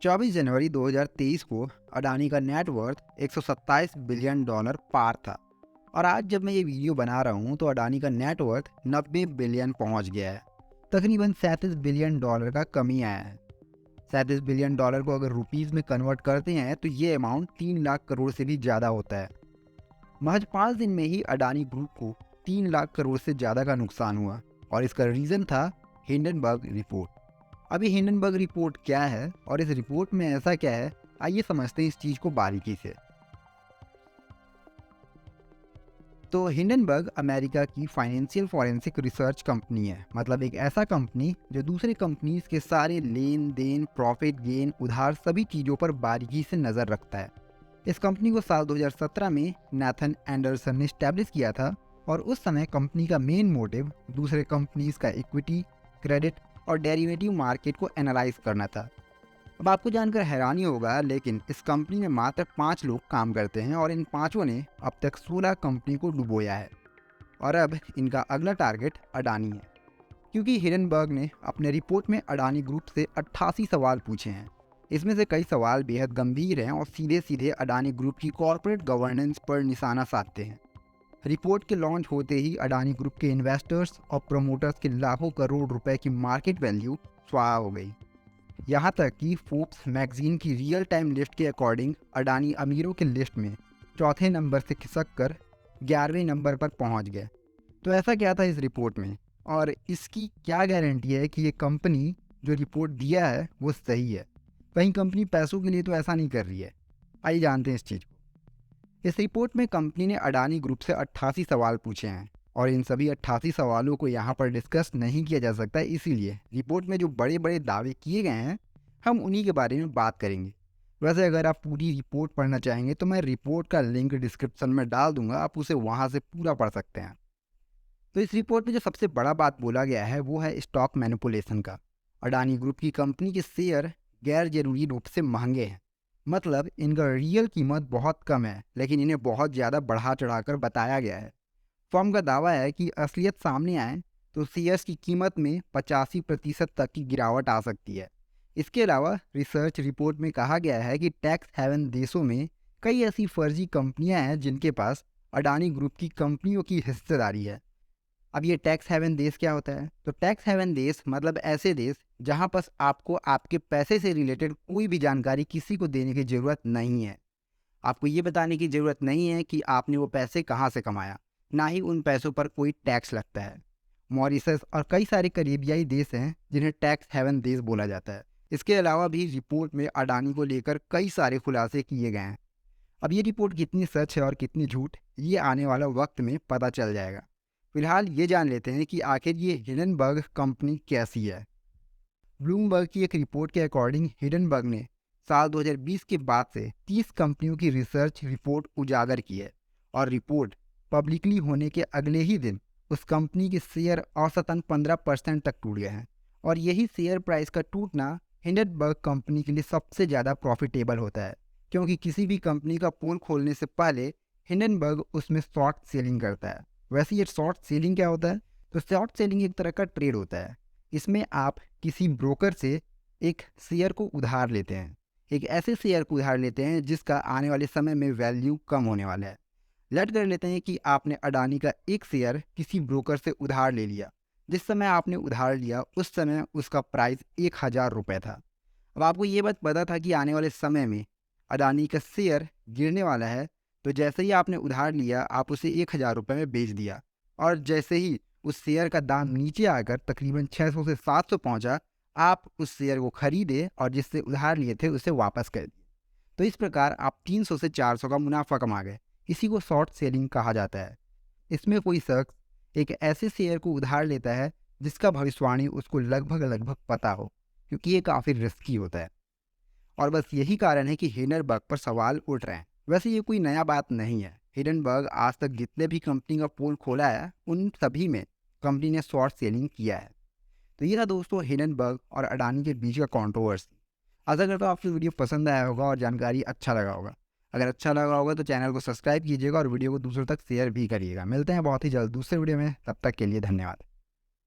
24 जनवरी 2023 को अडानी का net worth 127 billion dollar पार था और आज जब मैं ये वीडियो बना रहा हूँ तो अडानी का नेटवर्थ 90 बिलियन पहुँच गया है। तकरीबन 37 बिलियन डॉलर का कमी आया है। 37 बिलियन डॉलर को अगर रुपीज़ में कन्वर्ट करते हैं तो ये अमाउंट 3 लाख करोड़ से भी ज़्यादा होता है। महज 5 दिन में ही अडानी ग्रुप को 3 लाख करोड़ से ज़्यादा का नुकसान हुआ और इसका रीज़न था हिंडनबर्ग रिपोर्ट। अभी हिंडनबर्ग रिपोर्ट क्या है और इस रिपोर्ट में ऐसा क्या है, आइए समझते हैं इस चीज़ को बारीकी से। तो हिंडनबर्ग अमेरिका की फाइनेंशियल फॉरेंसिक रिसर्च कंपनी है, मतलब एक ऐसा कंपनी जो दूसरे कंपनीज के सारे लेन देन, प्रॉफिट गेन, उधार सभी चीज़ों पर बारीकी से नज़र रखता है। इस कंपनी को साल 2017 में नाथन एंडरसन ने स्टैब्लिश किया था और उस समय कंपनी का मेन मोटिव दूसरे कंपनीज का इक्विटी, क्रेडिट और डेरिवेटिव मार्केट को एनालाइज करना था। अब आपको जानकर हैरानी होगा, लेकिन इस कंपनी में मात्र 5 लोग काम करते हैं और इन पाँचों ने अब तक 16 कंपनी को डुबोया है और अब इनका अगला टारगेट अडानी है, क्योंकि हिंडनबर्ग ने अपने रिपोर्ट में अडानी ग्रुप से 88 सवाल पूछे हैं। इसमें से कई सवाल बेहद गंभीर हैं और सीधे सीधे अडानी ग्रुप की कॉर्पोरेट गवर्नेंस पर निशाना साधते हैं। रिपोर्ट के लॉन्च होते ही अडानी ग्रुप के इन्वेस्टर्स और प्रमोटर्स के लाखों करोड़ रुपए की मार्केट वैल्यू स्वाहा हो गई। यहाँ तक कि फोर्ब्स मैगजीन की रियल टाइम लिस्ट के अकॉर्डिंग अडानी अमीरों की लिस्ट में चौथे नंबर से खिसक कर 11वें नंबर पर पहुँच गए। तो ऐसा क्या था इस रिपोर्ट में और इसकी क्या गारंटी है कि ये कंपनी जो रिपोर्ट दिया है वो सही है? कहीं कंपनी पैसों के लिए तो ऐसा नहीं कर रही है? आइए जानते हैं इस चीज़ को। इस रिपोर्ट में कंपनी ने अडानी ग्रुप से 88 सवाल पूछे हैं और इन सभी 88 सवालों को यहाँ पर डिस्कस नहीं किया जा सकता, इसीलिए रिपोर्ट में जो बड़े बड़े दावे किए गए हैं हम उन्हीं के बारे में बात करेंगे। वैसे अगर आप पूरी रिपोर्ट पढ़ना चाहेंगे तो मैं रिपोर्ट का लिंक डिस्क्रिप्शन में डाल दूंगा, आप उसे वहाँ से पूरा पढ़ सकते हैं। तो इस रिपोर्ट में जो सबसे बड़ा बात बोला गया है वो है स्टॉक मैनिपुलेशन का। अडानी ग्रुप की कंपनी के शेयर गैर जरूरी रूप से महंगे हैं, मतलब इनका रियल कीमत बहुत कम है लेकिन इन्हें बहुत ज़्यादा बढ़ा चढ़ाकर बताया गया है। फर्म का दावा है कि असलियत सामने आए तो शेयर्स की कीमत में 85% तक की गिरावट आ सकती है। इसके अलावा रिसर्च रिपोर्ट में कहा गया है कि टैक्स हेवन देशों में कई ऐसी फर्जी कंपनियां हैं जिनके पास अडानी ग्रुप की कंपनियों की हिस्सेदारी है। अब ये टैक्स हेवन देश क्या होता है? तो टैक्स हेवन देश मतलब ऐसे देश जहां पर आपको आपके पैसे से रिलेटेड कोई भी जानकारी किसी को देने की ज़रूरत नहीं है। आपको ये बताने की ज़रूरत नहीं है कि आपने वो पैसे कहाँ से कमाया, ना ही उन पैसों पर कोई टैक्स लगता है। मॉरिशस और कई सारे करीबियाई देश हैं जिन्हें टैक्स हेवन देश बोला जाता है। इसके अलावा भी रिपोर्ट में अडानी को लेकर कई सारे खुलासे किए गए हैं। अब ये रिपोर्ट कितनी सच है और कितनी झूठ, ये आने वाला वक्त में पता चल जाएगा। फिलहाल ये जान लेते हैं कि आखिर ये हिंडनबर्ग कंपनी कैसी है। ब्लूमबर्ग की एक रिपोर्ट के अकॉर्डिंग हिंडनबर्ग ने साल 2020 के बाद से 30 कंपनियों की रिसर्च रिपोर्ट उजागर की है और रिपोर्ट पब्लिकली होने के अगले ही दिन उस कंपनी के शेयर औसतन 15% तक टूट गए हैं और यही शेयर प्राइस का टूटना हिंडनबर्ग कंपनी के लिए सबसे ज़्यादा प्रॉफिटेबल होता है, क्योंकि किसी भी कंपनी का पोल खोलने से पहले हिंडनबर्ग उसमें शॉर्ट सेलिंग करता है। वैसे ये शॉर्ट सेलिंग क्या होता है? तो शॉर्ट सेलिंग एक तरह का ट्रेड होता है। इसमें आप किसी ब्रोकर से एक शेयर को उधार लेते हैं, एक ऐसे शेयर को उधार लेते हैं जिसका आने वाले समय में वैल्यू कम होने वाला है। लेट कर लेते हैं कि आपने अडानी का एक शेयर किसी ब्रोकर से उधार ले लिया। जिस समय आपने उधार लिया उस समय उसका प्राइस 1000 रुपये था। अब आपको ये बात पता था कि आने वाले समय में अडानी का शेयर गिरने वाला है, तो जैसे ही आपने उधार लिया आप उसे 1000 रुपये में बेच दिया और जैसे ही उस शेयर का दाम नीचे आकर तकरीबन 600 से 700 पहुंचा, आप उस शेयर को खरीदे और जिससे उधार लिए थे उसे वापस कर दिए। तो इस प्रकार आप 300 से 400 का मुनाफा कमा गए। इसी को शॉर्ट सेलिंग कहा जाता है। इसमें कोई शख्स एक ऐसे शेयर को उधार लेता है जिसका भविष्यवाणी उसको लगभग पता हो, क्योंकि ये काफ़ी रिस्की होता है और बस यही कारण है कि हिंडनबर्ग पर सवाल उठ रहे हैं। वैसे ये कोई नया बात नहीं है। हिंडनबर्ग आज तक जितने भी कंपनी का पोल खोला है उन सभी में कंपनी ने शॉर्ट सेलिंग किया है। तो ये था दोस्तों हिंडनबर्ग और अडानी के बीच का कंट्रोवर्सी। आशा करता हूँ आपको वीडियो पसंद आया होगा और जानकारी अच्छा लगा होगा। अगर अच्छा लगा होगा तो चैनल को सब्सक्राइब कीजिएगा और वीडियो को दूसरों तक शेयर भी करिएगा। मिलते हैं बहुत ही जल्द दूसरे वीडियो में, तब तक के लिए धन्यवाद।